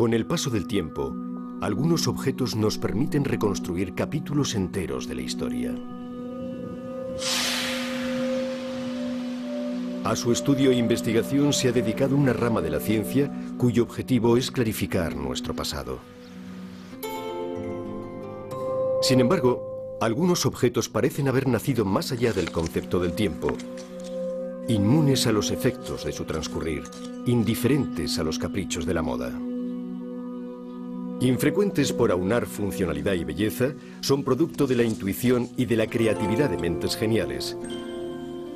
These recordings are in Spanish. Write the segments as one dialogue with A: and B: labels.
A: Con el paso del tiempo, algunos objetos nos permiten reconstruir capítulos enteros de la historia. A su estudio e investigación se ha dedicado una rama de la ciencia cuyo objetivo es clarificar nuestro pasado. Sin embargo, algunos objetos parecen haber nacido más allá del concepto del tiempo, inmunes a los efectos de su transcurrir, indiferentes a los caprichos de la moda. Infrecuentes por aunar funcionalidad y belleza, son producto de la intuición y de la creatividad de mentes geniales.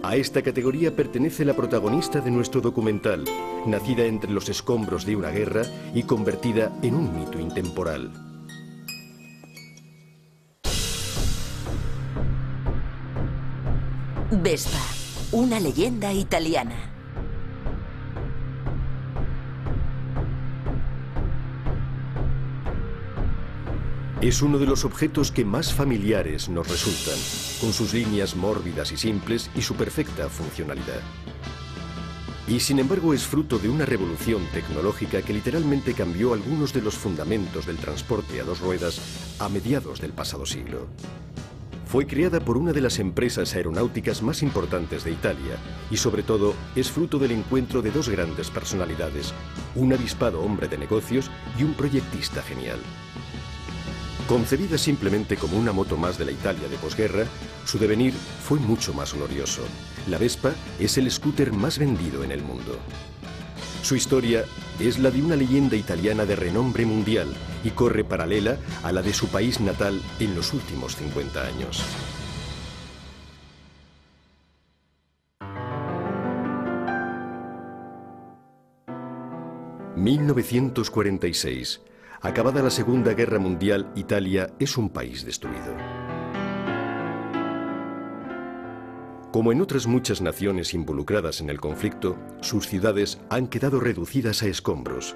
A: A esta categoría pertenece la protagonista de nuestro documental, nacida entre los escombros de una guerra y convertida en un mito intemporal.
B: Vespa, una leyenda italiana.
A: Es uno de los objetos que más familiares nos resultan, con sus líneas mórbidas y simples y su perfecta funcionalidad. Y sin embargo es fruto de una revolución tecnológica que literalmente cambió algunos de los fundamentos del transporte a dos ruedas a mediados del pasado siglo. Fue creada por una de las empresas aeronáuticas más importantes de Italia y sobre todo es fruto del encuentro de dos grandes personalidades, un avispado hombre de negocios y un proyectista genial. Concebida simplemente como una moto más de la Italia de posguerra, su devenir fue mucho más glorioso. La Vespa es el scooter más vendido en el mundo. Su historia es la de una leyenda italiana de renombre mundial y corre paralela a la de su país natal en los últimos 50 años. ...1946... Acabada la Segunda Guerra Mundial, Italia es un país destruido. Como en otras muchas naciones involucradas en el conflicto, sus ciudades han quedado reducidas a escombros.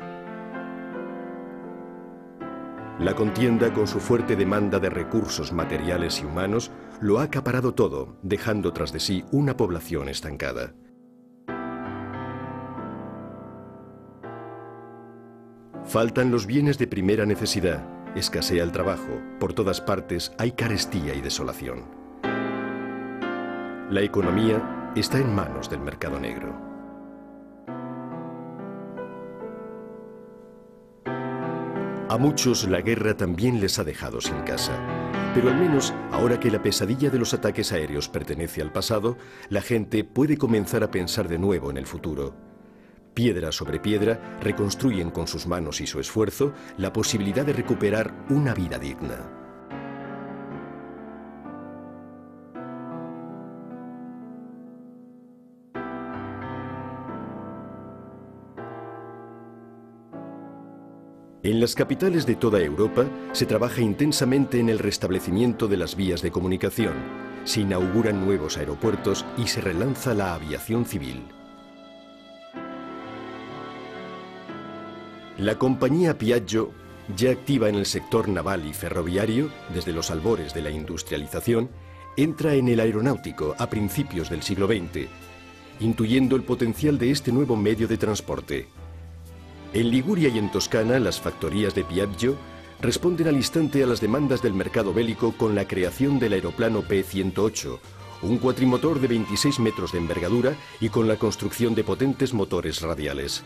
A: La contienda, con su fuerte demanda de recursos materiales y humanos, lo ha acaparado todo, dejando tras de sí una población estancada. Faltan los bienes de primera necesidad, escasea el trabajo, por todas partes hay carestía y desolación. La economía está en manos del mercado negro. A muchos la guerra también les ha dejado sin casa, pero al menos ahora que la pesadilla de los ataques aéreos pertenece al pasado, la gente puede comenzar a pensar de nuevo en el futuro. Piedra sobre piedra, reconstruyen con sus manos y su esfuerzo la posibilidad de recuperar una vida digna. En las capitales de toda Europa se trabaja intensamente en el restablecimiento de las vías de comunicación, se inauguran nuevos aeropuertos y se relanza la aviación civil. La compañía Piaggio, ya activa en el sector naval y ferroviario desde los albores de la industrialización, entra en el aeronáutico a principios del siglo XX, intuyendo el potencial de este nuevo medio de transporte. En Liguria y en Toscana, las factorías de Piaggio responden al instante a las demandas del mercado bélico con la creación del aeroplano P-108, un cuatrimotor de 26 metros de envergadura y con la construcción de potentes motores radiales.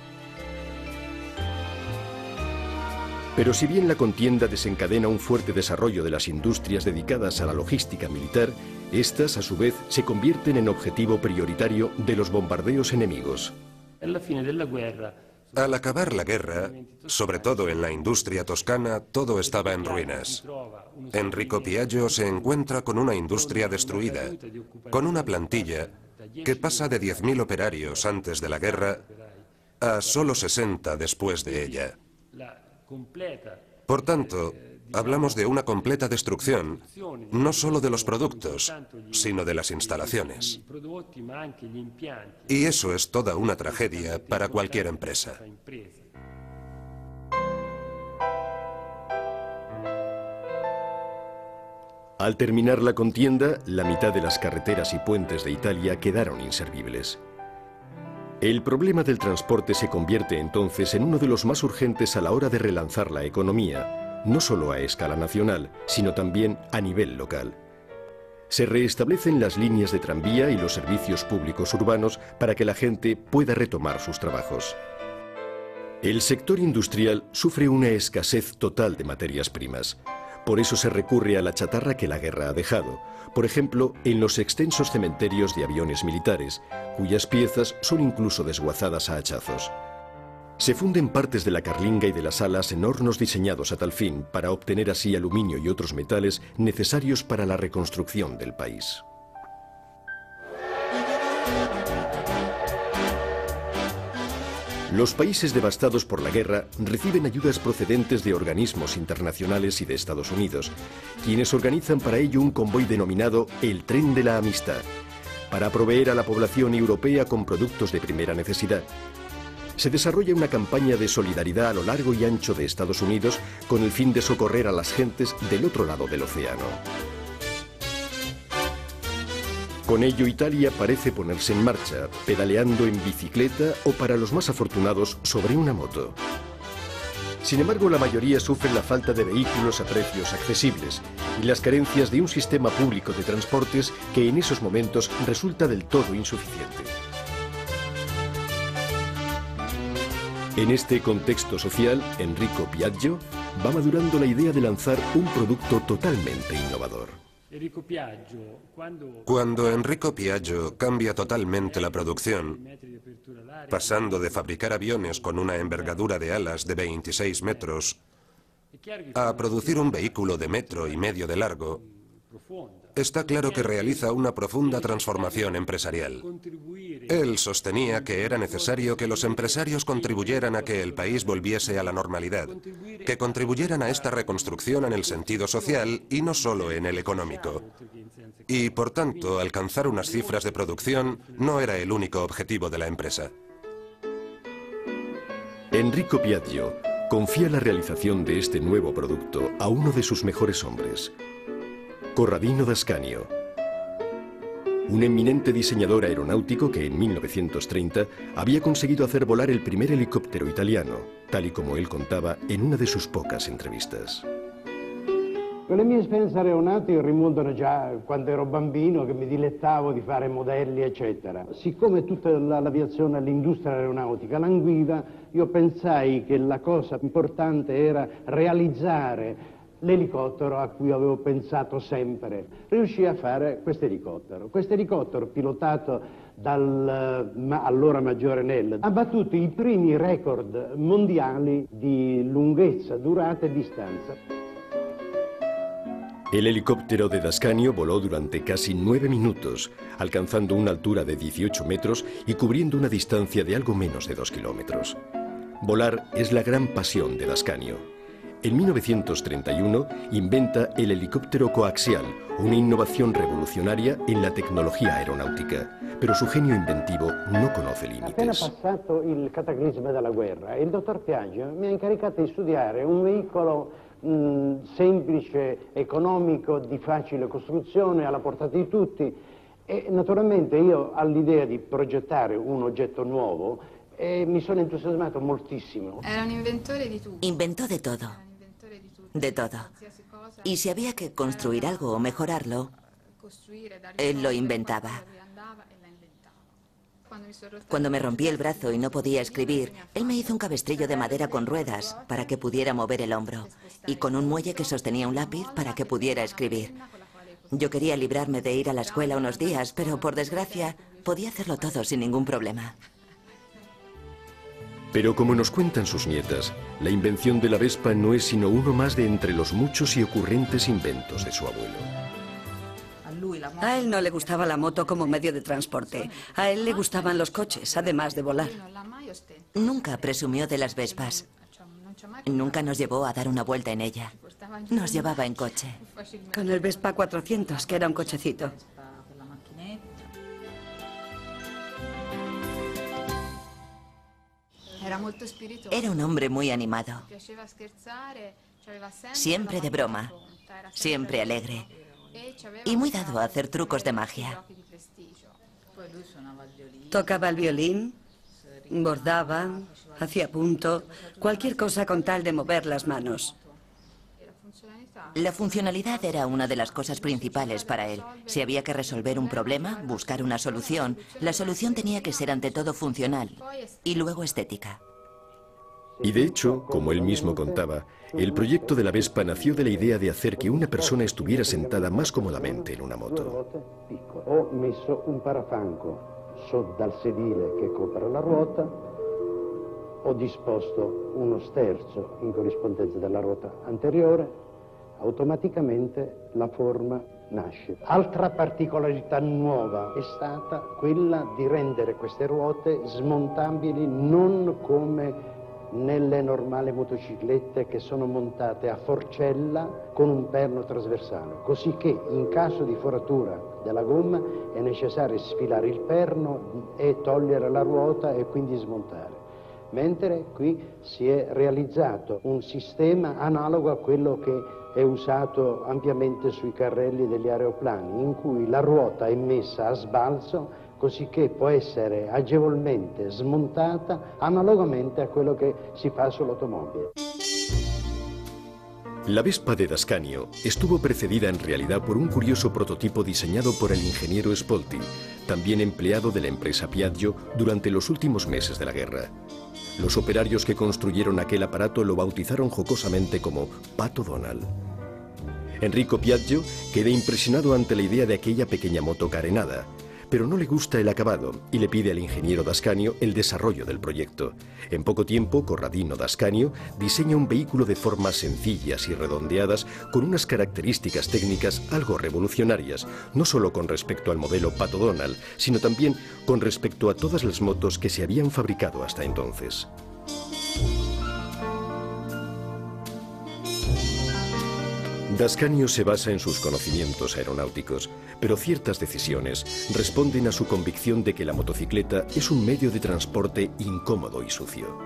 A: Pero si bien la contienda desencadena un fuerte desarrollo de las industrias dedicadas a la logística militar, estas, a su vez, se convierten en objetivo prioritario de los bombardeos enemigos.
C: Al acabar la guerra, sobre todo en la industria toscana, todo estaba en ruinas. Enrico Piaggio se encuentra con una industria destruida, con una plantilla que pasa de 10.000 operarios antes de la guerra a solo 60 después de ella. Por tanto, hablamos de una completa destrucción, no solo de los productos, sino de las instalaciones. Y eso es toda una tragedia para cualquier empresa.
A: Al terminar la contienda, la mitad de las carreteras y puentes de Italia quedaron inservibles. El problema del transporte se convierte entonces en uno de los más urgentes a la hora de relanzar la economía, no solo a escala nacional, sino también a nivel local. Se restablecen las líneas de tranvía y los servicios públicos urbanos para que la gente pueda retomar sus trabajos. El sector industrial sufre una escasez total de materias primas. Por eso se recurre a la chatarra que la guerra ha dejado, por ejemplo, en los extensos cementerios de aviones militares, cuyas piezas son incluso desguazadas a hachazos. Se funden partes de la carlinga y de las alas en hornos diseñados a tal fin para obtener así aluminio y otros metales necesarios para la reconstrucción del país. Los países devastados por la guerra reciben ayudas procedentes de organismos internacionales y de Estados Unidos, quienes organizan para ello un convoy denominado el Tren de la Amistad, para proveer a la población europea con productos de primera necesidad. Se desarrolla una campaña de solidaridad a lo largo y ancho de Estados Unidos con el fin de socorrer a las gentes del otro lado del océano. Con ello, Italia parece ponerse en marcha, pedaleando en bicicleta o, para los más afortunados, sobre una moto. Sin embargo, la mayoría sufre la falta de vehículos a precios accesibles y las carencias de un sistema público de transportes que en esos momentos resulta del todo insuficiente. En este contexto social, Enrico Piaggio va madurando la idea de lanzar un producto totalmente innovador.
C: Cuando Enrico Piaggio cambia totalmente la producción, pasando de fabricar aviones con una envergadura de alas de 26 metros a producir un vehículo de 1,5 metros de largo, está claro que realiza una profunda transformación empresarial. Él sostenía que era necesario que los empresarios contribuyeran a que el país volviese a la normalidad, que contribuyeran a esta reconstrucción en el sentido social y no solo en el económico. Y, por tanto, alcanzar unas cifras de producción no era el único objetivo de la empresa.
A: Enrico Piaggio confía la realización de este nuevo producto a uno de sus mejores hombres, Corradino d'Ascanio, un eminente diseñador aeronáutico que en 1930 había conseguido hacer volar el primer helicóptero italiano, tal y como él contaba en una de sus pocas entrevistas.
D: Le mie esperienze aeronautiche rimontano già quando ero bambino, che mi dilettavo di fare modelli, eccetera. Siccome tutta l'aviazione, l'industria aeronautica languiva, io pensai che la cosa importante era realizzare l'elicottero a cui avevo pensato sempre. Riuscii a fare questo elicottero pilotato dal allora maggiore Nell, ha battuto i primi record mondiali di lunghezza, durata e distanza.
A: El helicóptero de d'Ascanio voló durante casi 9 minutos, alcanzando una altura de 18 metros y cubriendo una distancia de algo menos de 2 kilómetros. Volar es la gran pasión de d'Ascanio. En 1931 inventa el helicóptero coaxial, una innovación revolucionaria en la tecnología aeronáutica, pero su genio inventivo no conoce límites.
D: Appena passato il cataclisma della guerra, il dottor Piaggio mi ha incaricato di studiare un veicolo semplice, economico, di facile costruzione, alla portata di tutti, e naturalmente io all'idea di progettare un oggetto nuovo mi sono entusiasmato moltissimo.
E: Era un inventore di tutto.
B: Inventó de todo. De todo. Y si había que construir algo o mejorarlo, él lo inventaba. Cuando me rompí el brazo y no podía escribir, él me hizo un cabestrillo de madera con ruedas para que pudiera mover el hombro y con un muelle que sostenía un lápiz para que pudiera escribir. Yo quería librarme de ir a la escuela unos días, pero por desgracia podía hacerlo todo sin ningún problema.
A: Pero como nos cuentan sus nietas, la invención de la Vespa no es sino uno más de entre los muchos y ocurrentes inventos de su abuelo.
F: A él no le gustaba la moto como medio de transporte. A él le gustaban los coches, además de volar.
B: Nunca presumió de las Vespas. Nunca nos llevó a dar una vuelta en ella. Nos llevaba en coche.
F: Con el Vespa 400, que era un cochecito.
B: Era un hombre muy animado. Siempre de broma. Siempre alegre. Y muy dado a hacer trucos de magia.
F: Tocaba el violín, Bordaba, hacía punto, cualquier cosa con tal de mover las manos.
B: La funcionalidad era una de las cosas principales para él. Si había que resolver un problema, buscar una solución, la solución tenía que ser ante todo funcional y luego estética.
A: Y de hecho, como él mismo contaba, el proyecto de la Vespa nació de la idea de hacer que una persona estuviera sentada más cómodamente en una moto.
D: Ho messo un parafango sotto dal sedile che copre la ruota, ho disposto uno sterzo in corrispondenza della ruota anteriore, automaticamente la forma nasce. Altra particolarità nuova è stata quella di rendere queste ruote smontabili non come nelle normali motociclette che sono montate a forcella con un perno trasversale, così che in caso di foratura della gomma è necessario sfilare il perno e togliere la ruota e quindi smontare. Mentre qui si è realizzato un sistema analogo a quello che è usato ampiamente sui carrelli degli aeroplani, in cui la ruota è messa a sbalzo così che può essere agevolmente smontata analogamente a quello che si fa sull'automobile.
A: La Vespa de Dascanio estuvo precedida en realidad por un curioso prototipo diseñado por el ingeniero Spolti, también empleado de la empresa Piaggio durante los últimos meses de la guerra. Los operarios que construyeron aquel aparato lo bautizaron jocosamente como Pato Donald. Enrico Piaggio queda impresionado ante la idea de aquella pequeña moto carenada, pero no le gusta el acabado y le pide al ingeniero Dascanio el desarrollo del proyecto. En poco tiempo, Corradino Dascanio diseña un vehículo de formas sencillas y redondeadas con unas características técnicas algo revolucionarias, no solo con respecto al modelo Pato Donald, sino también con respecto a todas las motos que se habían fabricado hasta entonces. Dascanio se basa en sus conocimientos aeronáuticos, pero ciertas decisiones responden a su convicción de que la motocicleta es un medio de transporte incómodo y sucio.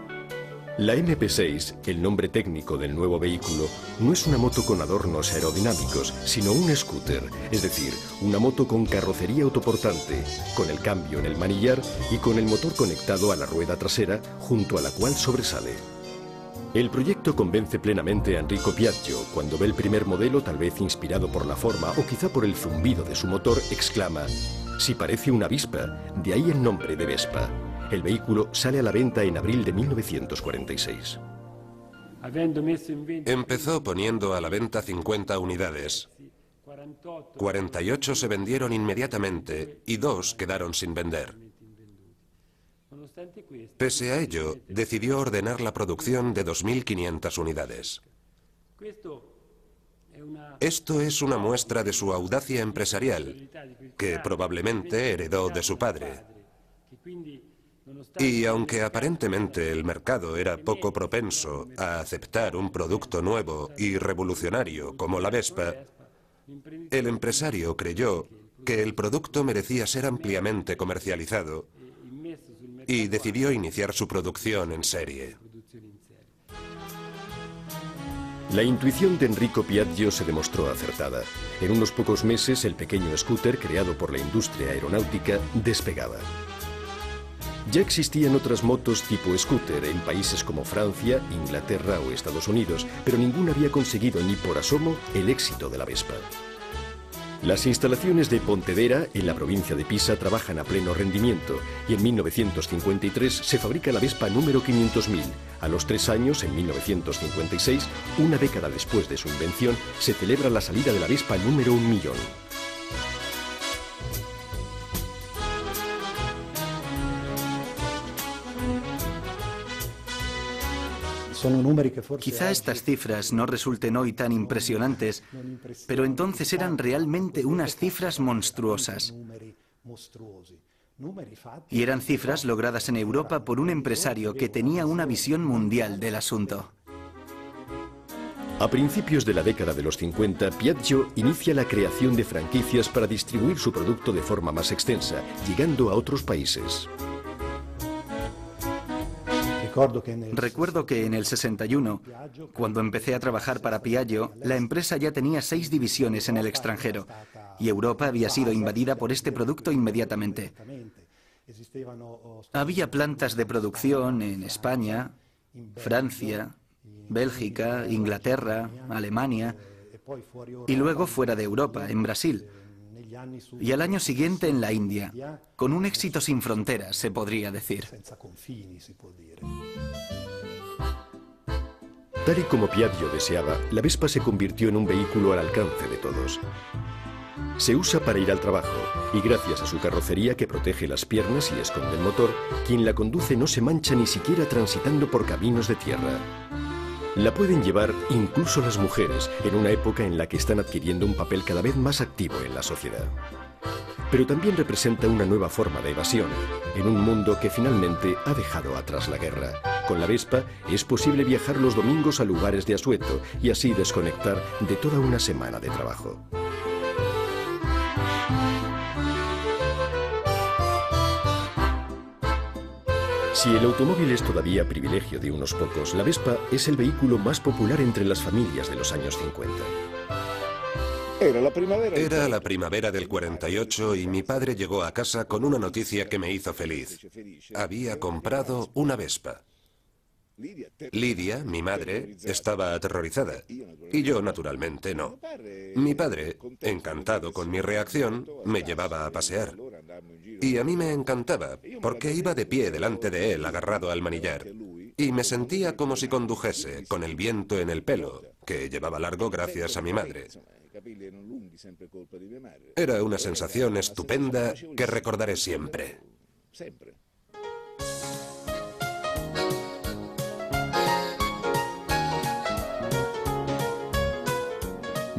A: La MP6, el nombre técnico del nuevo vehículo, no es una moto con adornos aerodinámicos, sino un scooter, es decir, una moto con carrocería autoportante, con el cambio en el manillar y con el motor conectado a la rueda trasera, junto a la cual sobresale. El proyecto convence plenamente a Enrico Piaggio. Cuando ve el primer modelo, tal vez inspirado por la forma o quizá por el zumbido de su motor, exclama: «Si parece una Vespa», de ahí el nombre de Vespa. El vehículo sale a la venta en abril de 1946.
C: Empezó poniendo a la venta 50 unidades. 48 se vendieron inmediatamente y 2 quedaron sin vender. Pese a ello, decidió ordenar la producción de 2.500 unidades. Esto es una muestra de su audacia empresarial, que probablemente heredó de su padre. Y aunque aparentemente el mercado era poco propenso a aceptar un producto nuevo y revolucionario como la Vespa, el empresario creyó que el producto merecía ser ampliamente comercializado y decidió iniciar su producción en serie.
A: La intuición de Enrico Piaggio se demostró acertada. En unos pocos meses, el pequeño scooter creado por la industria aeronáutica despegaba. Ya existían otras motos tipo scooter en países como Francia, Inglaterra o Estados Unidos, pero ninguna había conseguido ni por asomo el éxito de la Vespa. Las instalaciones de Pontedera, en la provincia de Pisa, trabajan a pleno rendimiento y en 1953 se fabrica la Vespa número 500.000. A los 3 años, en 1956, una década después de su invención, se celebra la salida de la Vespa número 1.000.000.
E: Quizá estas cifras no resulten hoy tan impresionantes, pero entonces eran realmente unas cifras monstruosas. Y eran cifras logradas en Europa por un empresario que tenía una visión mundial del asunto.
A: A principios de la década de los 50, Piaggio inicia la creación de franquicias para distribuir su producto de forma más extensa, llegando a otros países.
E: Recuerdo que en el 61, cuando empecé a trabajar para Piaggio, la empresa ya tenía 6 divisiones en el extranjero y Europa había sido invadida por este producto inmediatamente. Había plantas de producción en España, Francia, Bélgica, Inglaterra, Alemania y luego fuera de Europa, en Brasil. Y al año siguiente en la India, con un éxito sin fronteras, se podría decir.
A: Tal y como Piaggio deseaba, la Vespa se convirtió en un vehículo al alcance de todos. Se usa para ir al trabajo y gracias a su carrocería que protege las piernas y esconde el motor, quien la conduce no se mancha ni siquiera transitando por caminos de tierra. La pueden llevar incluso las mujeres en una época en la que están adquiriendo un papel cada vez más activo en la sociedad. Pero también representa una nueva forma de evasión en un mundo que finalmente ha dejado atrás la guerra. Con la Vespa es posible viajar los domingos a lugares de asueto y así desconectar de toda una semana de trabajo. Si el automóvil es todavía privilegio de unos pocos, la Vespa es el vehículo más popular entre las familias de los años 50.
C: Era la primavera del 48 y mi padre llegó a casa con una noticia que me hizo feliz. Había comprado una Vespa. Lidia, mi madre, estaba aterrorizada y yo, naturalmente, no. Mi padre, encantado con mi reacción, me llevaba a pasear. Y a mí me encantaba, porque iba de pie delante de él, agarrado al manillar. Y me sentía como si condujese, con el viento en el pelo, que llevaba largo gracias a mi madre. Era una sensación estupenda que recordaré siempre.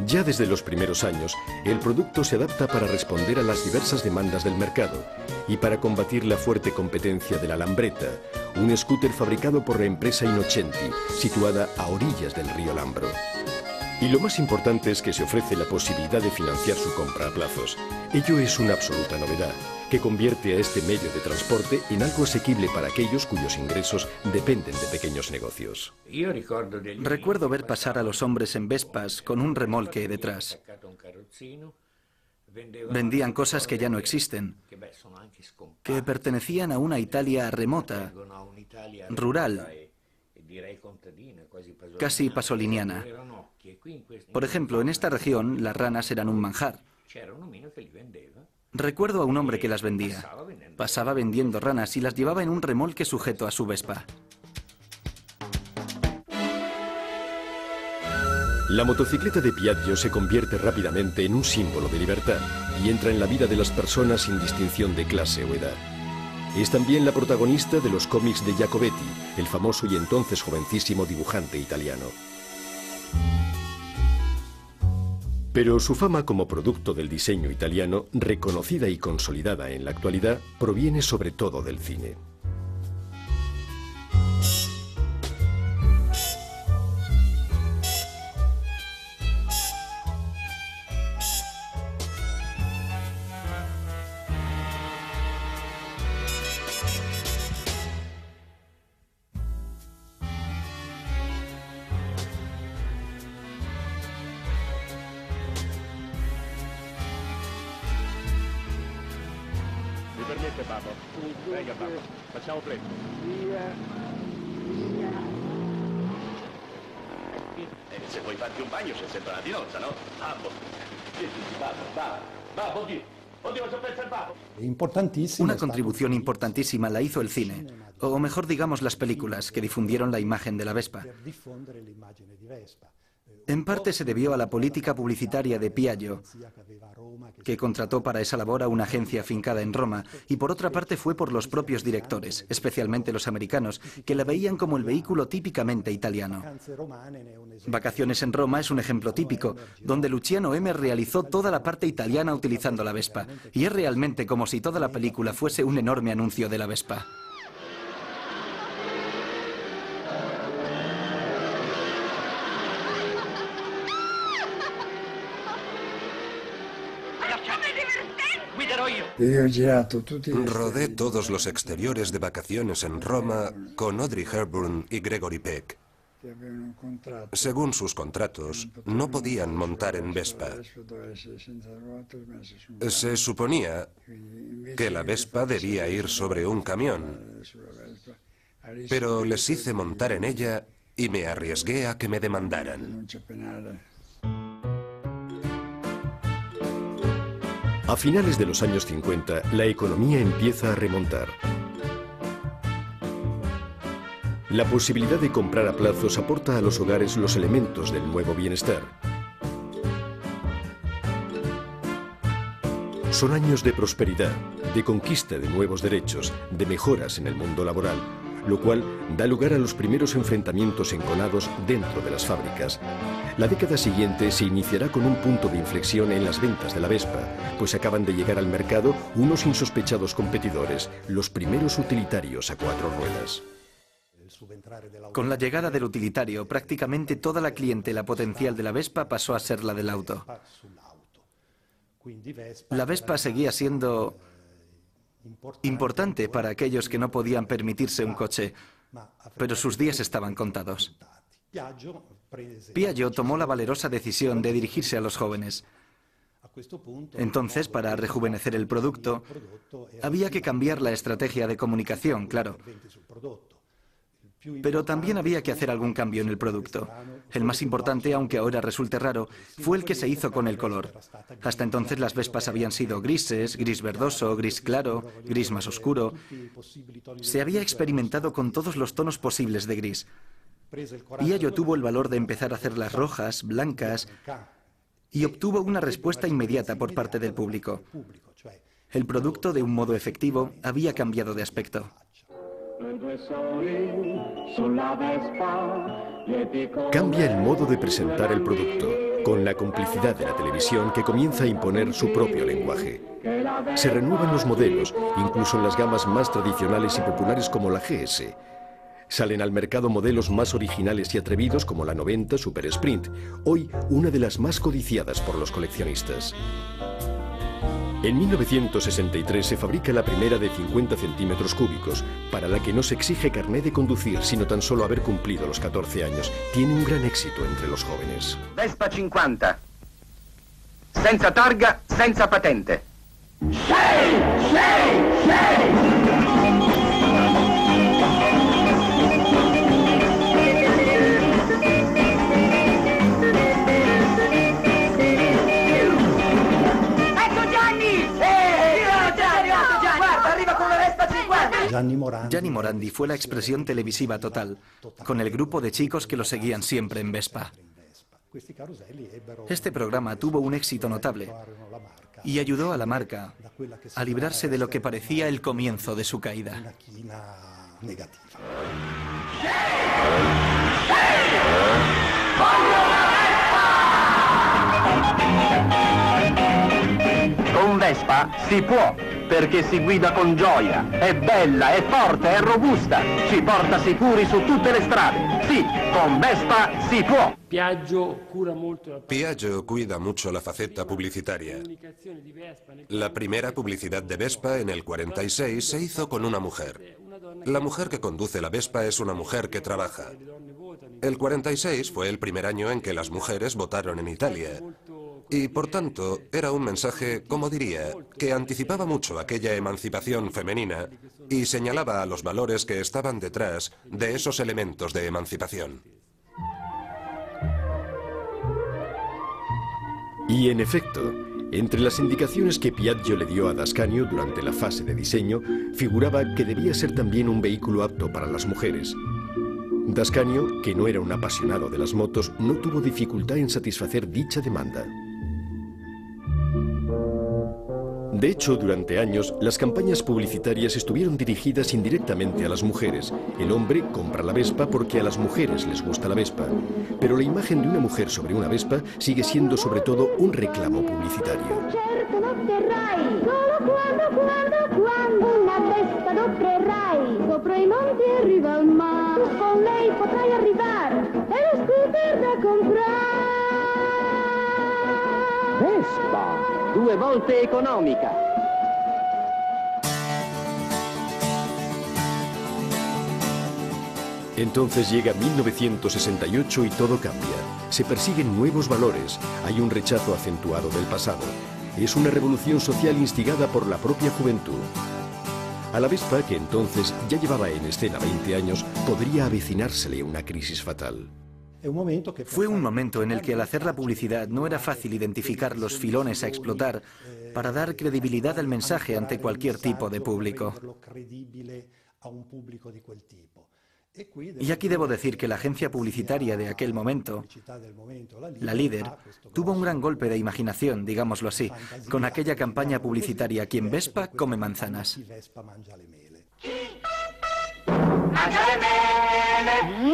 A: Ya desde los primeros años, el producto se adapta para responder a las diversas demandas del mercado y para combatir la fuerte competencia de la Lambretta, un scooter fabricado por la empresa Innocenti, situada a orillas del río Lambro. Y lo más importante es que se ofrece la posibilidad de financiar su compra a plazos. Ello es una absoluta novedad, que convierte a este medio de transporte en algo asequible para aquellos cuyos ingresos dependen de pequeños negocios.
E: Recuerdo ver pasar a los hombres en Vespas con un remolque detrás. Vendían cosas que ya no existen, que pertenecían a una Italia remota, rural, casi pasoliniana. Por ejemplo, en esta región las ranas eran un manjar. Recuerdo a un hombre que las vendía. Pasaba vendiendo ranas y las llevaba en un remolque sujeto a su Vespa.
A: La motocicleta de Piaggio se convierte rápidamente en un símbolo de libertad y entra en la vida de las personas sin distinción de clase o edad. Es también la protagonista de los cómics de Giacobetti, el famoso y entonces jovencísimo dibujante italiano. Pero su fama como producto del diseño italiano, reconocida y consolidada en la actualidad, proviene sobre todo del cine.
G: Permette, Papo. Venga, Papo. Facciamo play. Se vuoi farti un bagno c'è sempre una tinozza, no? Papo. Papo, oddio, cosa pensa il Papo?
E: Una contribución importantísima la hizo el cine, o mejor digamos las películas, que difundieron la imagen de la Vespa. En parte se debió a la política publicitaria de Piaggio, que contrató para esa labor a una agencia afincada en Roma, y por otra parte fue por los propios directores, especialmente los americanos, que la veían como el vehículo típicamente italiano. Vacaciones en Roma es un ejemplo típico, donde Luciano M. realizó toda la parte italiana utilizando la Vespa, y es realmente como si toda la película fuese un enorme anuncio de la Vespa.
C: Rodé todos los exteriores de vacaciones en Roma con Audrey Hepburn y Gregory Peck. Según sus contratos, no podían montar en Vespa. Se suponía que la Vespa debía ir sobre un camión, pero les hice montar en ella y me arriesgué a que me demandaran.
A: A finales de los años 50, la economía empieza a remontar. La posibilidad de comprar a plazos aporta a los hogares los elementos del nuevo bienestar. Son años de prosperidad, de conquista de nuevos derechos, de mejoras en el mundo laboral, lo cual da lugar a los primeros enfrentamientos enconados dentro de las fábricas. La década siguiente se iniciará con un punto de inflexión en las ventas de la Vespa, pues acaban de llegar al mercado unos insospechados competidores, los primeros utilitarios a 4 ruedas.
E: Con la llegada del utilitario, prácticamente toda la clientela potencial de la Vespa pasó a ser la del auto. La Vespa seguía siendo importante para aquellos que no podían permitirse un coche, pero sus días estaban contados. Piaggio tomó la valerosa decisión de dirigirse a los jóvenes. Entonces, para rejuvenecer el producto, había que cambiar la estrategia de comunicación, claro. Pero también había que hacer algún cambio en el producto. El más importante, aunque ahora resulte raro, fue el que se hizo con el color. Hasta entonces las Vespas habían sido grises, gris verdoso, gris claro, gris más oscuro. Se había experimentado con todos los tonos posibles de gris. Piaggio tuvo el valor de empezar a hacerlas rojas, blancas, y obtuvo una respuesta inmediata por parte del público. El producto, de un modo efectivo, había cambiado de aspecto.
A: Cambia el modo de presentar el producto, con la complicidad de la televisión que comienza a imponer su propio lenguaje. Se renuevan los modelos, incluso en las gamas más tradicionales y populares como la GS. Salen al mercado modelos más originales y atrevidos como la 90 Super Sprint, hoy una de las más codiciadas por los coleccionistas. En 1963 se fabrica la primera de 50 centímetros cúbicos, para la que no se exige carné de conducir, sino tan solo haber cumplido los 14 años. Tiene un gran éxito entre los jóvenes.
H: Vespa 50. Senza targa, senza patente.
E: Gianni Morandi fue la expresión televisiva total, con el grupo de chicos que lo seguían siempre en Vespa. Este programa tuvo un éxito notable y ayudó a la marca a librarse de lo que parecía el comienzo de su caída.
H: Con Vespa si può, perché si guida con gioia, è bella, è forte, è robusta, ci porta sicuri su tutte le strade. Sì, con Vespa si può.
C: Piaggio cuida mucho la faceta publicitaria. La primera publicidad de Vespa en el 46 se hizo con una mujer. La mujer que conduce la Vespa es una mujer que trabaja. El 46 fue el primer año en que las mujeres votaron en Italia. Y, por tanto, era un mensaje, como diría, que anticipaba mucho aquella emancipación femenina y señalaba a los valores que estaban detrás de esos elementos de emancipación.
A: Y, en efecto, entre las indicaciones que Piaggio le dio a D'Ascanio durante la fase de diseño, figuraba que debía ser también un vehículo apto para las mujeres. D'Ascanio, que no era un apasionado de las motos, no tuvo dificultad en satisfacer dicha demanda. De hecho, durante años, las campañas publicitarias estuvieron dirigidas indirectamente a las mujeres. El hombre compra la Vespa porque a las mujeres les gusta la Vespa. Pero la imagen de una mujer sobre una Vespa sigue siendo sobre todo un reclamo publicitario.
I: Certo lo otterrai, solo quando una Vespa lo otterrai. Sopra i monti arriva al mare, con lei potrai arrivare, e lo scooter da comprare.
H: Vespa, 2 volte economica.
A: Entonces llega 1968 y todo cambia. Se persiguen nuevos valores, hay un rechazo acentuado del pasado. Es una revolución social instigada por la propia juventud. A la Vespa, que entonces ya llevaba en escena 20 años, podría avecinársele una crisis fatal.
E: Fue un momento en el que al hacer la publicidad no era fácil identificar los filones a explotar para dar credibilidad al mensaje ante cualquier tipo de público. Y aquí debo decir que la agencia publicitaria de aquel momento, la líder, tuvo un gran golpe de imaginación, digámoslo así, con aquella campaña publicitaria "Quien Vespa come manzanas".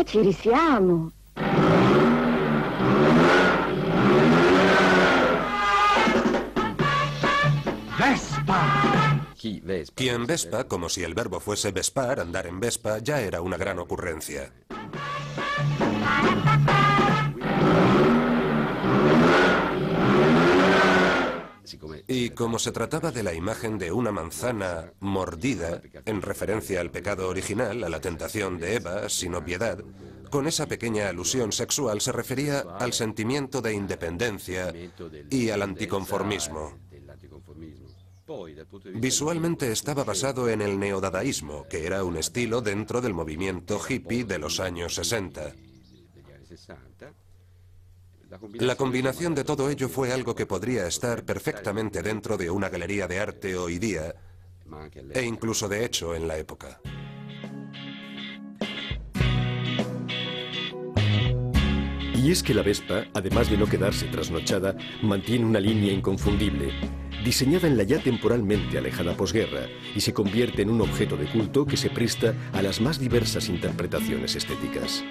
I: Ci risiamo.
C: Quien Vespa, como si el verbo fuese vespar, andar en Vespa, ya era una gran ocurrencia. Y como se trataba de la imagen de una manzana mordida, en referencia al pecado original, a la tentación de Eva, sin obviedad, con esa pequeña alusión sexual se refería al sentimiento de independencia y al anticonformismo. Visualmente estaba basado en el neodadaísmo, que era un estilo dentro del movimiento hippie de los años 60. La combinación de todo ello fue algo que podría estar perfectamente dentro de una galería de arte hoy día, e incluso de hecho en la época.
A: Y es que la Vespa, además de no quedarse trasnochada, mantiene una línea inconfundible, diseñada en la ya temporalmente alejada posguerra, y se convierte en un objeto de culto que se presta a las más diversas interpretaciones estéticas.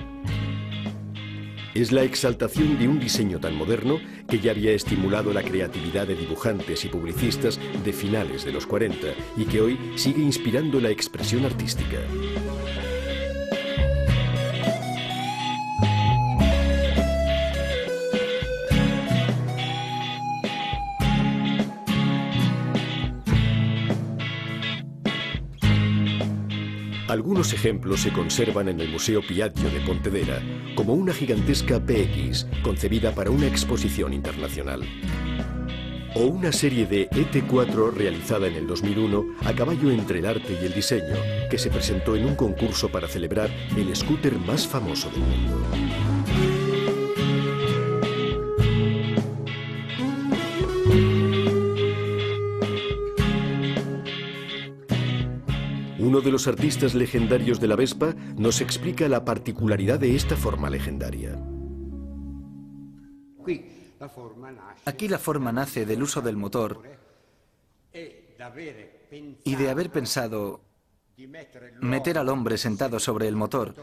A: Es la exaltación de un diseño tan moderno que ya había estimulado la creatividad de dibujantes y publicistas de finales de los 40 y que hoy sigue inspirando la expresión artística. Algunos ejemplos se conservan en el Museo Piaggio de Pontedera, como una gigantesca PX concebida para una exposición internacional. O una serie de ET4 realizada en el 2001 a caballo entre el arte y el diseño, que se presentó en un concurso para celebrar el scooter más famoso del mundo. Uno de los artistas legendarios de la Vespa nos explica la particularidad de esta forma legendaria.
E: Aquí la forma nace del uso del motor y de haber pensado meter al hombre sentado sobre el motor,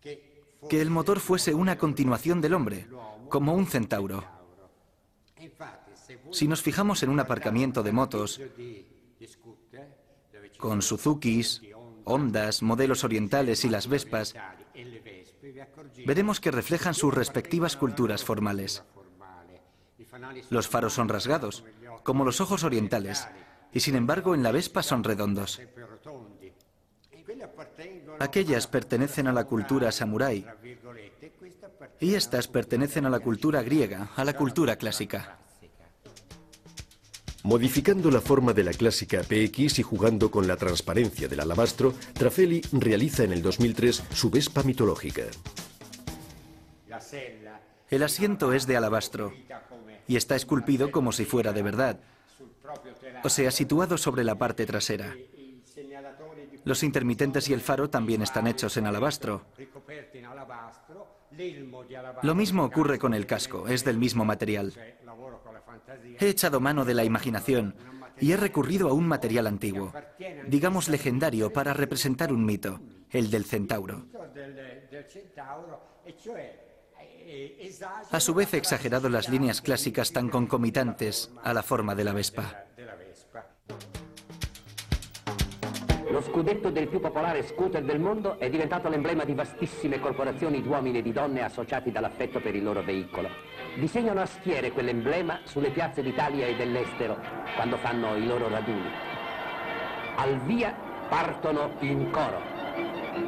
E: que el motor fuese una continuación del hombre, como un centauro. Si nos fijamos en un aparcamiento de motos, con Suzukis, Hondas, modelos orientales y las Vespas, veremos que reflejan sus respectivas culturas formales. Los faros son rasgados, como los ojos orientales, y sin embargo en la Vespa son redondos. Aquellas pertenecen a la cultura samurái, y estas pertenecen a la cultura griega, a la cultura clásica.
A: Modificando la forma de la clásica PX y jugando con la transparencia del alabastro, Trafelli realiza en el 2003 su Vespa mitológica.
E: El asiento es de alabastro y está esculpido como si fuera de verdad, o sea, situado sobre la parte trasera. Los intermitentes y el faro también están hechos en alabastro. Lo mismo ocurre con el casco, es del mismo material. He echado mano de la imaginación y he recurrido a un material antiguo, digamos legendario, para representar un mito, el del centauro. A su vez he exagerado las líneas clásicas tan concomitantes a la forma de la Vespa.
J: Lo scudetto del più popolare scooter del mondo è diventato l'emblema di vastissime corporazioni di uomini e di donne associati dall'affetto per il loro veicolo. Disegnano a schiere quell'emblema sulle piazze d'Italia e dell'estero quando fanno i loro raduni. Al via partono in coro.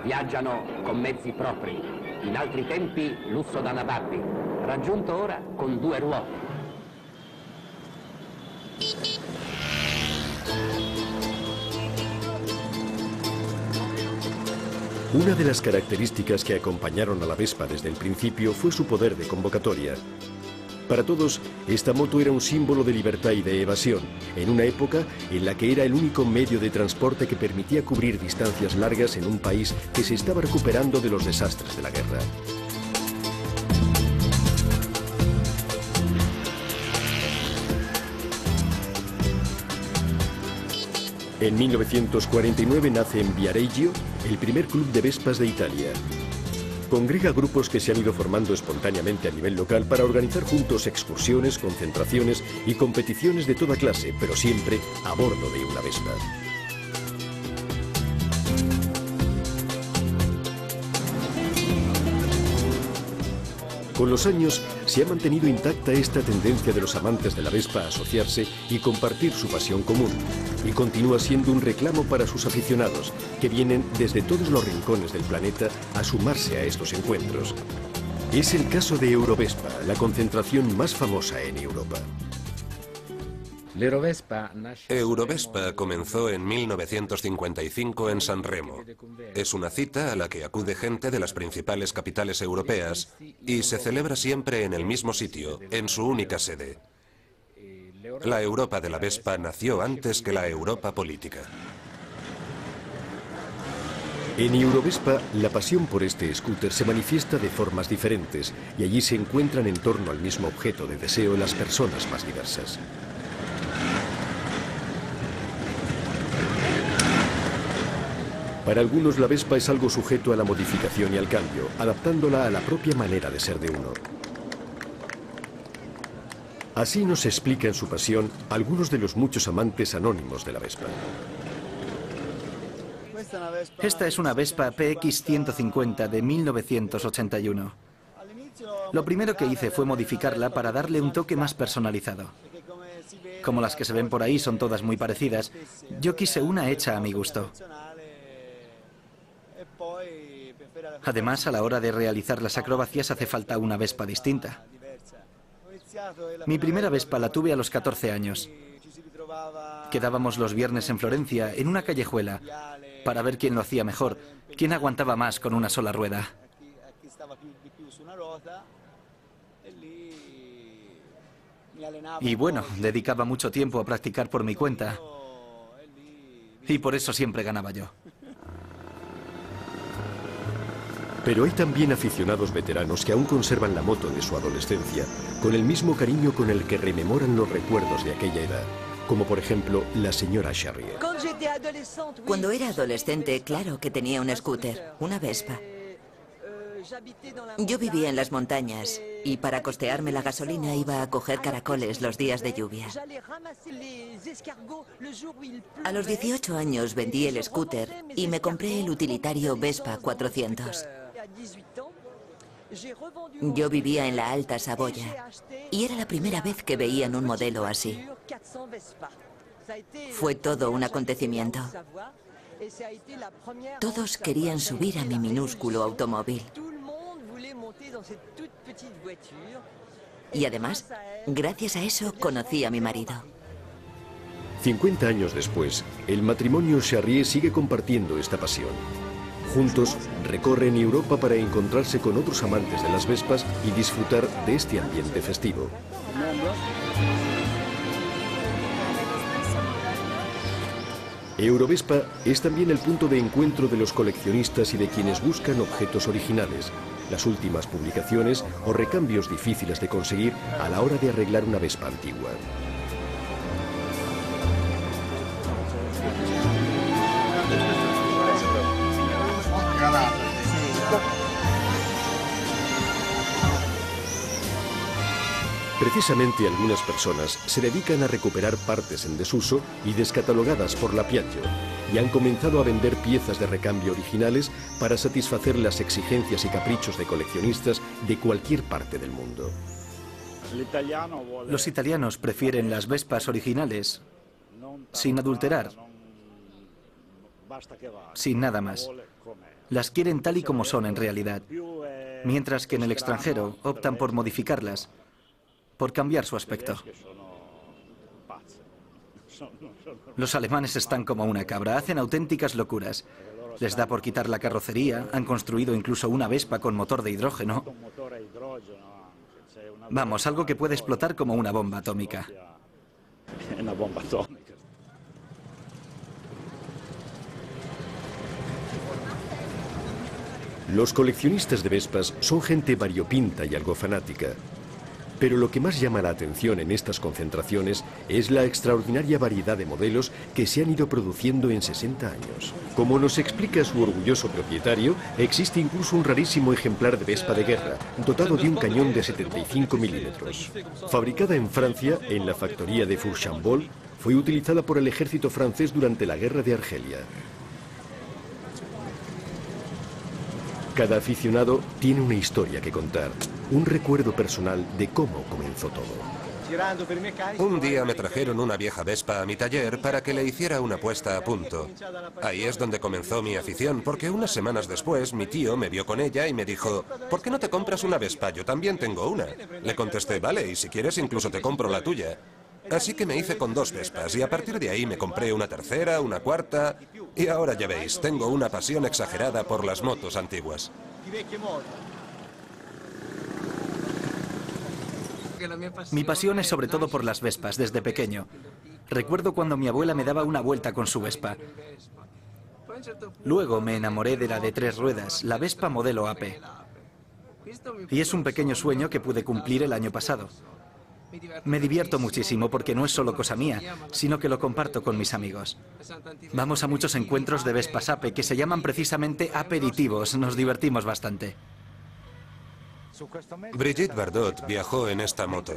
J: Viaggiano con mezzi propri, in altri tempi lusso da nababbi, raggiunto ora con 2 ruote.
A: Una de las características que acompañaron a la Vespa desde el principio fue su poder de convocatoria. Para todos, esta moto era un símbolo de libertad y de evasión, en una época en la que era el único medio de transporte que permitía cubrir distancias largas en un país que se estaba recuperando de los desastres de la guerra. En 1949 nace en Viareggio el primer club de Vespas de Italia. Congrega grupos que se han ido formando espontáneamente a nivel local para organizar juntos excursiones, concentraciones y competiciones de toda clase, pero siempre a bordo de una Vespa. Con los años se ha mantenido intacta esta tendencia de los amantes de la Vespa a asociarse y compartir su pasión común, y continúa siendo un reclamo para sus aficionados, que vienen desde todos los rincones del planeta a sumarse a estos encuentros. Es el caso de Eurovespa, la concentración más famosa en Europa.
C: Eurovespa comenzó en 1955 en San Remo. Es una cita a la que acude gente de las principales capitales europeas y se celebra siempre en el mismo sitio, en su única sede. La Europa de la Vespa nació antes que la Europa política.
A: En Eurovespa, la pasión por este scooter se manifiesta de formas diferentes y allí se encuentran en torno al mismo objeto de deseo las personas más diversas. Para algunos la Vespa es algo sujeto a la modificación y al cambio, adaptándola a la propia manera de ser de uno. Así nos explican su pasión algunos de los muchos amantes anónimos de la Vespa.
E: Esta es una Vespa PX 150 de 1981. Lo primero que hice fue modificarla para darle un toque más personalizado. Como las que se ven por ahí son todas muy parecidas, yo quise una hecha a mi gusto. Además, a la hora de realizar las acrobacias hace falta una Vespa distinta. Mi primera Vespa la tuve a los 14 años. Quedábamos los viernes en Florencia, en una callejuela, para ver quién lo hacía mejor, quién aguantaba más con una sola rueda. Y bueno, dedicaba mucho tiempo a practicar por mi cuenta. Y por eso siempre ganaba yo.
A: Pero hay también aficionados veteranos que aún conservan la moto de su adolescencia, con el mismo cariño con el que rememoran los recuerdos de aquella edad, como por ejemplo la señora Charrier.
B: Cuando era adolescente, claro que tenía un scooter, una Vespa. Yo vivía en las montañas y para costearme la gasolina iba a coger caracoles los días de lluvia. A los 18 años vendí el scooter y me compré el utilitario Vespa 400. Yo vivía en la Alta Saboya y era la primera vez que veían un modelo así. Fue todo un acontecimiento. Todos querían subir a mi minúsculo automóvil. Y además, gracias a eso, conocí a mi marido.
A: 50 años después, el matrimonio Charrier sigue compartiendo esta pasión. Juntos, recorren Europa para encontrarse con otros amantes de las Vespas y disfrutar de este ambiente festivo. Eurovespa es también el punto de encuentro de los coleccionistas y de quienes buscan objetos originales, las últimas publicaciones o recambios difíciles de conseguir a la hora de arreglar una Vespa antigua. Precisamente algunas personas se dedican a recuperar partes en desuso y descatalogadas por la Piaggio y han comenzado a vender piezas de recambio originales para satisfacer las exigencias y caprichos de coleccionistas de cualquier parte del mundo.
E: Los italianos prefieren las Vespas originales, sin adulterar, sin nada más. Las quieren tal y como son en realidad, mientras que en el extranjero optan por modificarlas, por cambiar su aspecto. Los alemanes están como una cabra, hacen auténticas locuras. Les da por quitar la carrocería, han construido incluso una Vespa con motor de hidrógeno. Vamos, algo que puede explotar como una bomba atómica.
A: Los coleccionistas de Vespas son gente variopinta y algo fanática. Pero lo que más llama la atención en estas concentraciones es la extraordinaria variedad de modelos que se han ido produciendo en 60 años. Como nos explica su orgulloso propietario, existe incluso un rarísimo ejemplar de Vespa de guerra, dotado de un cañón de 75 milímetros. Fabricada en Francia, en la factoría de Fourchambault, fue utilizada por el ejército francés durante la guerra de Argelia. Cada aficionado tiene una historia que contar, un recuerdo personal de cómo comenzó todo.
C: Un día me trajeron una vieja Vespa a mi taller para que le hiciera una puesta a punto. Ahí es donde comenzó mi afición, porque unas semanas después mi tío me vio con ella y me dijo: ¿por qué no te compras una Vespa? Yo también tengo una. Le contesté: vale, y si quieres incluso te compro la tuya. Así que me hice con 2 Vespas y a partir de ahí me compré una tercera, una cuarta y ahora ya veis, tengo una pasión exagerada por las motos antiguas.
E: Mi pasión es sobre todo por las Vespas, desde pequeño. Recuerdo cuando mi abuela me daba una vuelta con su Vespa. Luego me enamoré de la de 3 ruedas, la Vespa modelo AP. Y es un pequeño sueño que pude cumplir el año pasado. Me divierto muchísimo porque no es solo cosa mía, sino que lo comparto con mis amigos. Vamos a muchos encuentros de Vespas AP que se llaman precisamente aperitivos, nos divertimos bastante.
C: Brigitte Bardot viajó en esta moto.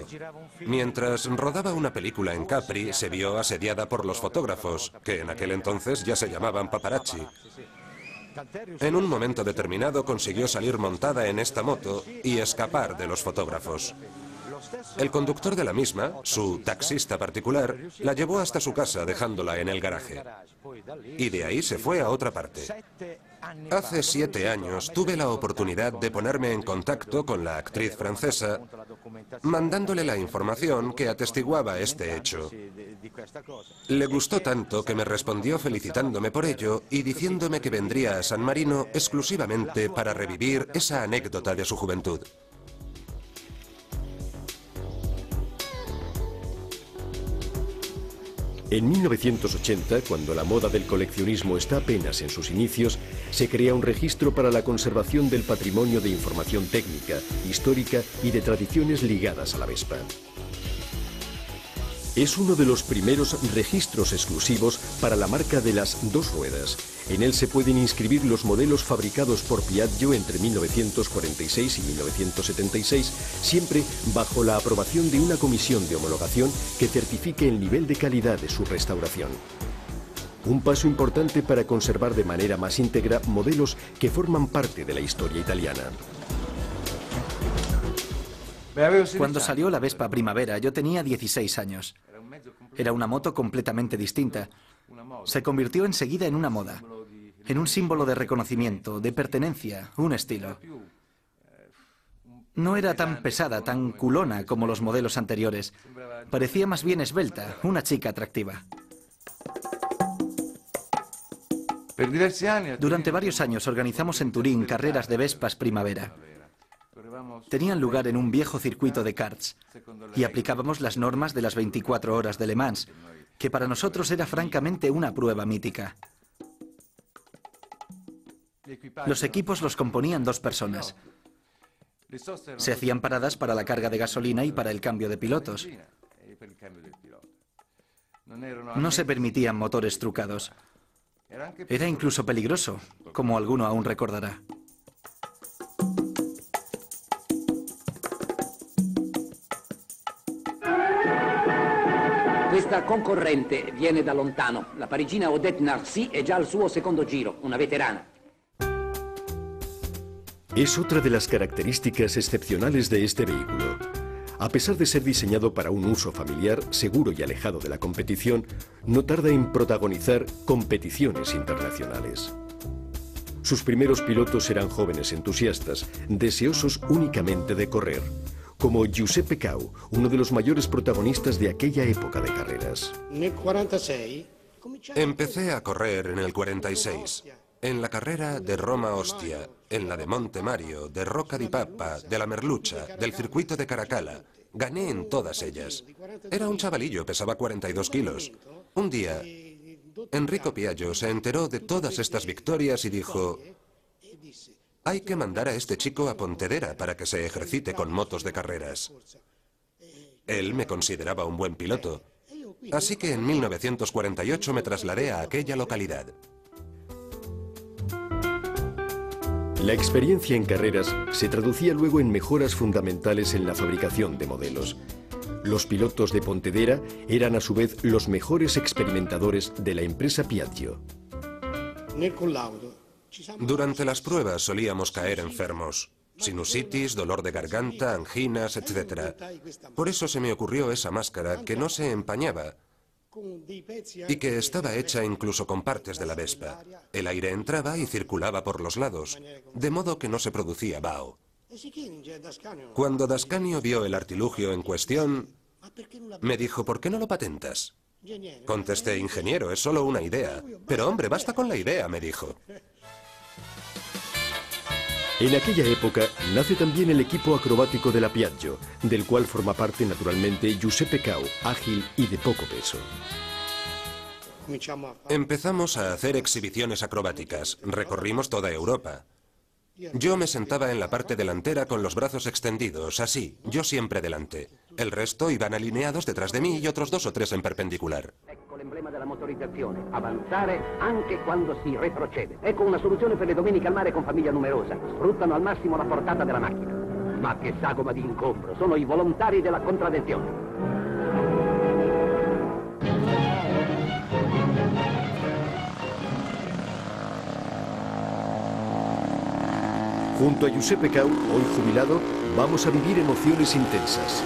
C: Mientras rodaba una película en Capri, se vio asediada por los fotógrafos, que en aquel entonces ya se llamaban paparazzi. En un momento determinado consiguió salir montada en esta moto y escapar de los fotógrafos. El conductor de la misma, su taxista particular, la llevó hasta su casa dejándola en el garaje. Y de ahí se fue a otra parte. Hace 7 años tuve la oportunidad de ponerme en contacto con la actriz francesa, mandándole la información que atestiguaba este hecho. Le gustó tanto que me respondió felicitándome por ello y diciéndome que vendría a San Marino exclusivamente para revivir esa anécdota de su juventud.
A: En 1980, cuando la moda del coleccionismo está apenas en sus inicios, se crea un registro para la conservación del patrimonio de información técnica, histórica y de tradiciones ligadas a la Vespa. Es uno de los primeros registros exclusivos para la marca de las 2 ruedas. En él se pueden inscribir los modelos fabricados por Piaggio entre 1946 y 1976, siempre bajo la aprobación de una comisión de homologación que certifique el nivel de calidad de su restauración. Un paso importante para conservar de manera más íntegra modelos que forman parte de la historia italiana.
E: Cuando salió la Vespa Primavera, yo tenía 16 años. Era una moto completamente distinta. Se convirtió enseguida en una moda, en un símbolo de reconocimiento, de pertenencia, un estilo. No era tan pesada, tan culona como los modelos anteriores. Parecía más bien esbelta, una chica atractiva. Durante varios años organizamos en Turín carreras de Vespas Primavera. Tenían lugar en un viejo circuito de karts y aplicábamos las normas de las 24 horas de Le Mans, que para nosotros era francamente una prueba mítica. Los equipos los componían 2 personas. Se hacían paradas para la carga de gasolina y para el cambio de pilotos. No se permitían motores trucados. Era incluso peligroso, como alguno aún recordará.
J: Questa concorrente viene da lontano. La parigina Odette Narcy è già al suo secondo giro, una veterana.
A: Es otra de las características excepcionales de este vehículo. A pesar de ser diseñado para un uso familiar, seguro y alejado de la competición, no tarda en protagonizar competiciones internacionales. Sus primeros pilotos eran jóvenes entusiastas, deseosos únicamente de correr, como Giuseppe Cau, uno de los mayores protagonistas de aquella época de carreras.
C: Empecé a correr en el 46, en la carrera de Roma-Ostia, en la de Monte Mario, de Rocca di Papa, de la Merlucha, del circuito de Caracalla. Gané en todas ellas. Era un chavalillo, pesaba 42 kilos. Un día, Enrico Piaggio se enteró de todas estas victorias y dijo: hay que mandar a este chico a Pontedera para que se ejercite con motos de carreras. Él me consideraba un buen piloto, así que en 1948 me trasladé a aquella localidad.
A: La experiencia en carreras se traducía luego en mejoras fundamentales en la fabricación de modelos. Los pilotos de Pontedera eran a su vez los mejores experimentadores de la empresa Piaggio.
C: Durante las pruebas solíamos caer enfermos. Sinusitis, dolor de garganta, anginas, etc. Por eso se me ocurrió esa máscara que no se empañaba y que estaba hecha incluso con partes de la Vespa. El aire entraba y circulaba por los lados, de modo que no se producía vaho. Cuando Dascanio vio el artilugio en cuestión, me dijo: ¿por qué no lo patentas? Contesté: ingeniero, es solo una idea. Pero hombre, basta con la idea, me dijo.
A: En aquella época nace también el equipo acrobático de la Piaggio, del cual forma parte naturalmente Giuseppe Cau, ágil y de poco peso.
C: Empezamos a hacer exhibiciones acrobáticas. Recorrimos toda Europa. Yo me sentaba en la parte delantera con los brazos extendidos, así, yo siempre delante. El resto iban alineados detrás de mí y otros 2 o 3 en perpendicular.
J: Ecco l'emblema della motorizzazione, avanzare anche quando si retrocede. Ecco una soluzione per le domeniche al mare con famiglia numerosa. Sfruttano al massimo la portata della macchina. Ma che sagoma di incontro, sono i volontari della contraddizione.
A: Junto a Giuseppe Cau, hoy jubilado, vamos a vivir emociones intensas.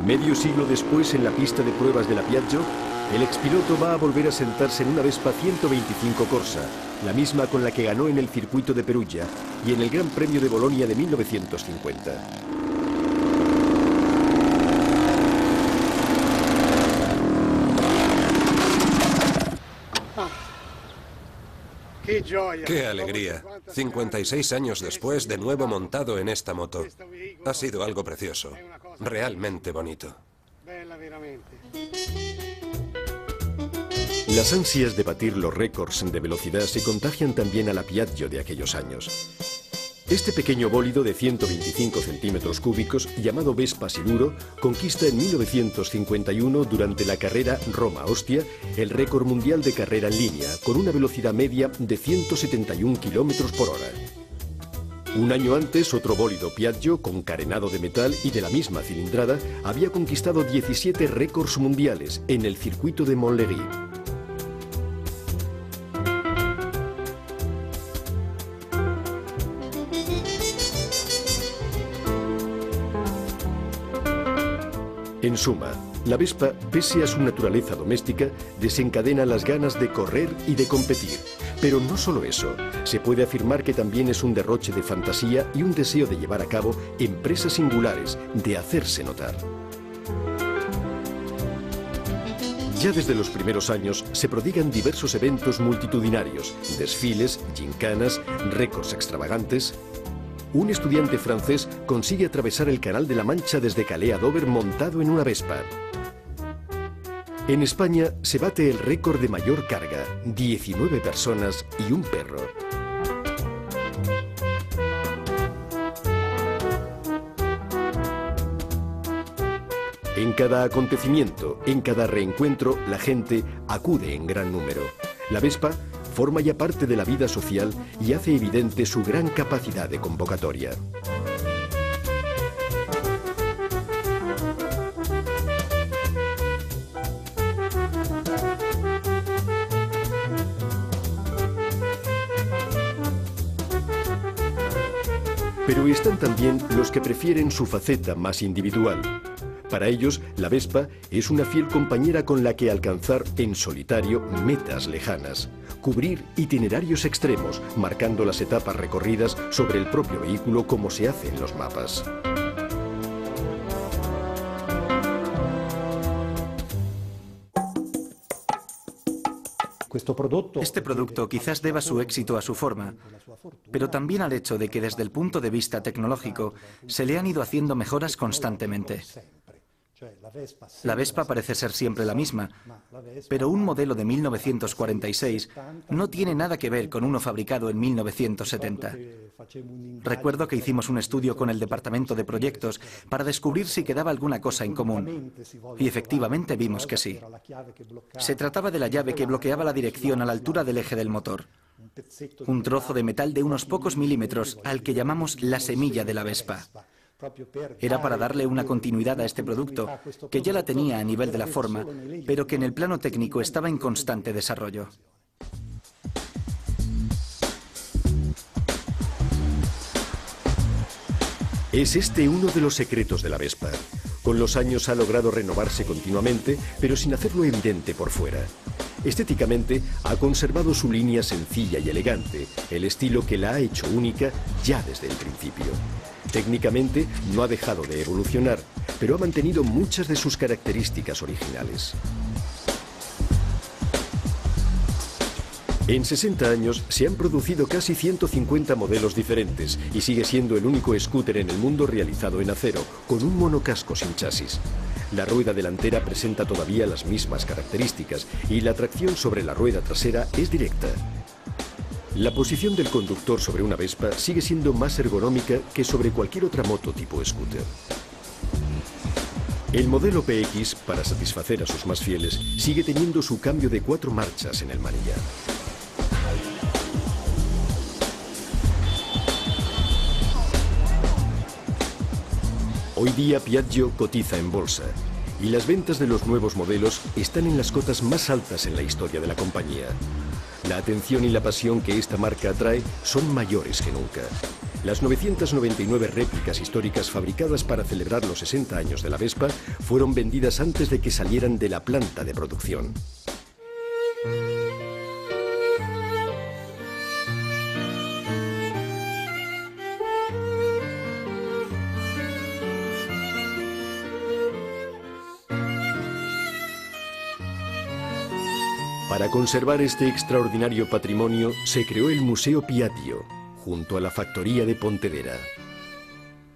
A: Medio siglo después, en la pista de pruebas de la Piaggio, el expiloto va a volver a sentarse en una Vespa 125 Corsa, la misma con la que ganó en el circuito de Perugia y en el Gran Premio de Bolonia de 1950.
C: ¡Qué alegría! 56 años después, de nuevo montado en esta moto. Ha sido algo precioso, realmente bonito.
A: Las ansias de batir los récords de velocidad se contagian también a la Piaggio de aquellos años. Este pequeño bólido de 125 centímetros cúbicos, llamado Vespa Siluro, conquista en 1951, durante la carrera Roma-Ostia, el récord mundial de carrera en línea, con una velocidad media de 171 kilómetros por hora. Un año antes, otro bólido Piaggio, con carenado de metal y de la misma cilindrada, había conquistado 17 récords mundiales en el circuito de Montlhéry. En suma, la Vespa, pese a su naturaleza doméstica, desencadena las ganas de correr y de competir. Pero no solo eso, se puede afirmar que también es un derroche de fantasía y un deseo de llevar a cabo empresas singulares, de hacerse notar. Ya desde los primeros años se prodigan diversos eventos multitudinarios, desfiles, gincanas, récords extravagantes. Un estudiante francés consigue atravesar el Canal de la Mancha desde Calais a Dover montado en una Vespa. En España se bate el récord de mayor carga, 19 personas y un perro. En cada acontecimiento, en cada reencuentro, la gente acude en gran número. La Vespa forma ya parte de la vida social y hace evidente su gran capacidad de convocatoria. Pero están también los que prefieren su faceta más individual. Para ellos, la Vespa es una fiel compañera con la que alcanzar en solitario metas lejanas, cubrir itinerarios extremos, marcando las etapas recorridas sobre el propio vehículo como se hace en los mapas.
E: Este producto quizás deba su éxito a su forma, pero también al hecho de que desde el punto de vista tecnológico se le han ido haciendo mejoras constantemente. La Vespa parece ser siempre la misma, pero un modelo de 1946 no tiene nada que ver con uno fabricado en 1970. Recuerdo que hicimos un estudio con el departamento de proyectos para descubrir si quedaba alguna cosa en común, y efectivamente vimos que sí. Se trataba de la llave que bloqueaba la dirección a la altura del eje del motor. Un trozo de metal de unos pocos milímetros al que llamamos la semilla de la Vespa. Era para darle una continuidad a este producto, que ya la tenía a nivel de la forma, pero que en el plano técnico estaba en constante desarrollo.
A: Es este uno de los secretos de la Vespa. Con los años ha logrado renovarse continuamente, pero sin hacerlo evidente por fuera. Estéticamente, ha conservado su línea sencilla y elegante, el estilo que la ha hecho única ya desde el principio. Técnicamente, no ha dejado de evolucionar, pero ha mantenido muchas de sus características originales. En 60 años se han producido casi 150 modelos diferentes y sigue siendo el único scooter en el mundo realizado en acero, con un monocasco sin chasis. La rueda delantera presenta todavía las mismas características y la tracción sobre la rueda trasera es directa. La posición del conductor sobre una Vespa sigue siendo más ergonómica que sobre cualquier otra moto tipo scooter. El modelo PX, para satisfacer a sus más fieles, sigue teniendo su cambio de 4 marchas en el manillar. Hoy día Piaggio cotiza en bolsa y las ventas de los nuevos modelos están en las cotas más altas en la historia de la compañía. La atención y la pasión que esta marca atrae son mayores que nunca. Las 999 réplicas históricas fabricadas para celebrar los 60 años de la Vespa fueron vendidas antes de que salieran de la planta de producción. Para conservar este extraordinario patrimonio se creó el Museo Piaggio, junto a la factoría de Pontedera.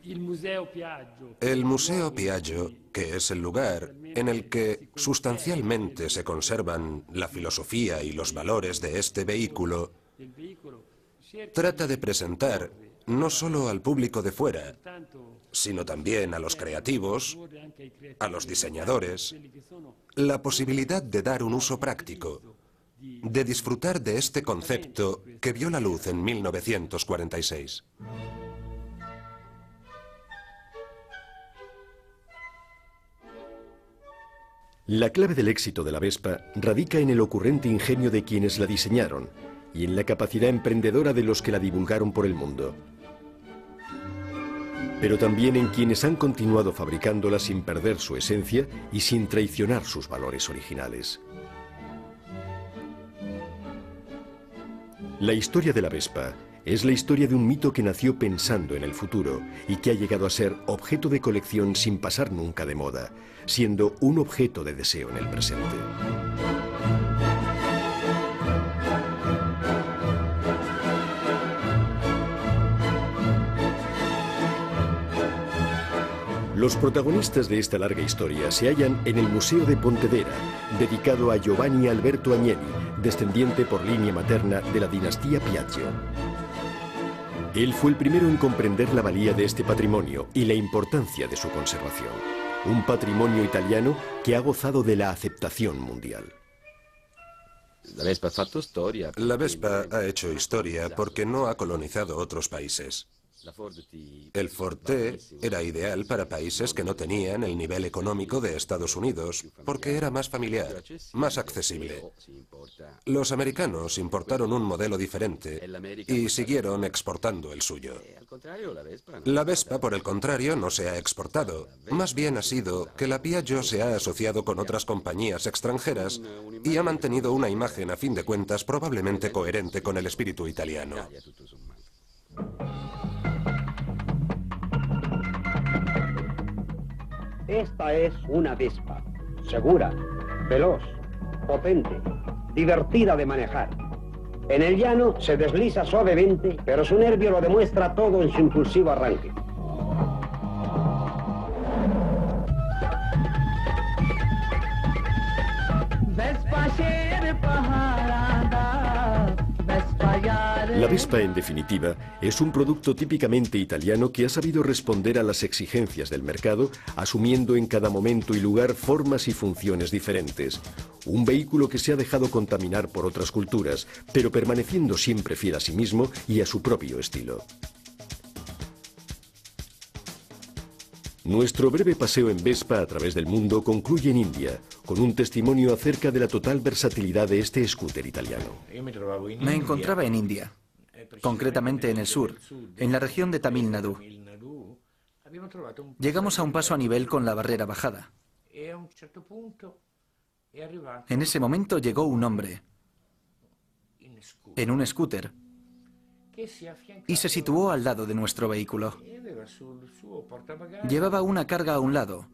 C: El Museo Piaggio, que es el lugar en el que sustancialmente se conservan la filosofía y los valores de este vehículo, trata de presentar no solo al público de fuera, sino también a los creativos, a los diseñadores, la posibilidad de dar un uso práctico, de disfrutar de este concepto que vio la luz en 1946.
A: La clave del éxito de la Vespa radica en el ocurrente ingenio de quienes la diseñaron y en la capacidad emprendedora de los que la divulgaron por el mundo. Pero también en quienes han continuado fabricándola sin perder su esencia y sin traicionar sus valores originales. La historia de la Vespa es la historia de un mito que nació pensando en el futuro y que ha llegado a ser objeto de colección sin pasar nunca de moda, siendo un objeto de deseo en el presente. Los protagonistas de esta larga historia se hallan en el Museo de Pontedera, dedicado a Giovanni Alberto Agnelli, descendiente por línea materna de la dinastía Piaggio. Él fue el primero en comprender la valía de este patrimonio y la importancia de su conservación. Un patrimonio italiano que ha gozado de la aceptación mundial.
C: La Vespa ha hecho historia porque no ha colonizado otros países. El Ford T era ideal para países que no tenían el nivel económico de Estados Unidos, porque era más familiar, más accesible. Los americanos importaron un modelo diferente y siguieron exportando el suyo. La Vespa, por el contrario, no se ha exportado. Más bien ha sido que la Piaggio se ha asociado con otras compañías extranjeras y ha mantenido una imagen, a fin de cuentas, probablemente coherente con el espíritu italiano.
K: Esta es una Vespa, segura, veloz, potente, divertida de manejar. En el llano se desliza suavemente, pero su nervio lo demuestra todo en su impulsivo arranque.
A: La Vespa, en definitiva, es un producto típicamente italiano que ha sabido responder a las exigencias del mercado, asumiendo en cada momento y lugar formas y funciones diferentes. Un vehículo que se ha dejado contaminar por otras culturas, pero permaneciendo siempre fiel a sí mismo y a su propio estilo. Nuestro breve paseo en Vespa a través del mundo concluye en India, con un testimonio acerca de la total versatilidad de este scooter italiano.
E: Me encontraba en India, concretamente en el sur, en la región de Tamil Nadu. Llegamos a un paso a nivel con la barrera bajada. En ese momento llegó un hombre en un scooter y se situó al lado de nuestro vehículo. Llevaba una carga a un lado,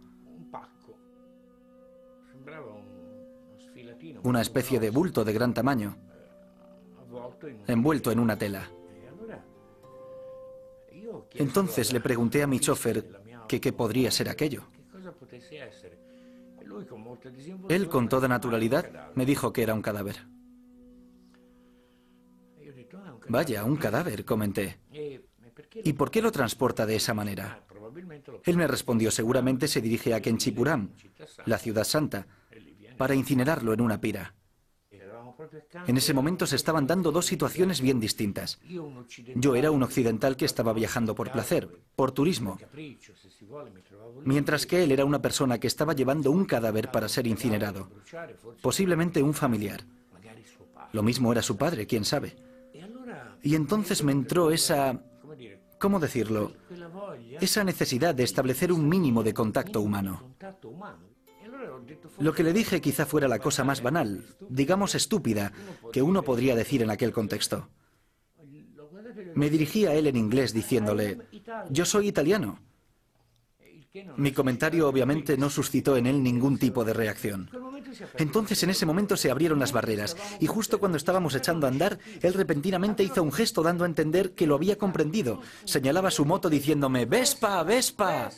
E: una especie de bulto de gran tamaño, envuelto en una tela. Entonces le pregunté a mi chofer que qué podría ser aquello. Él, con toda naturalidad, me dijo que era un cadáver. Vaya, un cadáver, comenté. ¿Y por qué lo transporta de esa manera? Él me respondió, seguramente se dirige a Kenchipuram, la ciudad santa, para incinerarlo en una pira. En ese momento se estaban dando dos situaciones bien distintas. Yo era un occidental que estaba viajando por placer, por turismo, mientras que él era una persona que estaba llevando un cadáver para ser incinerado, posiblemente un familiar. Lo mismo era su padre, quién sabe. Y entonces me entró esa, ¿cómo decirlo?, esa necesidad de establecer un mínimo de contacto humano. Lo que le dije quizá fuera la cosa más banal, digamos estúpida, que uno podría decir en aquel contexto. Me dirigí a él en inglés diciéndole, yo soy italiano. Mi comentario obviamente no suscitó en él ningún tipo de reacción. Entonces en ese momento se abrieron las barreras y justo cuando estábamos echando a andar, él repentinamente hizo un gesto dando a entender que lo había comprendido. Señalaba su moto diciéndome, ¡Vespa, Vespa!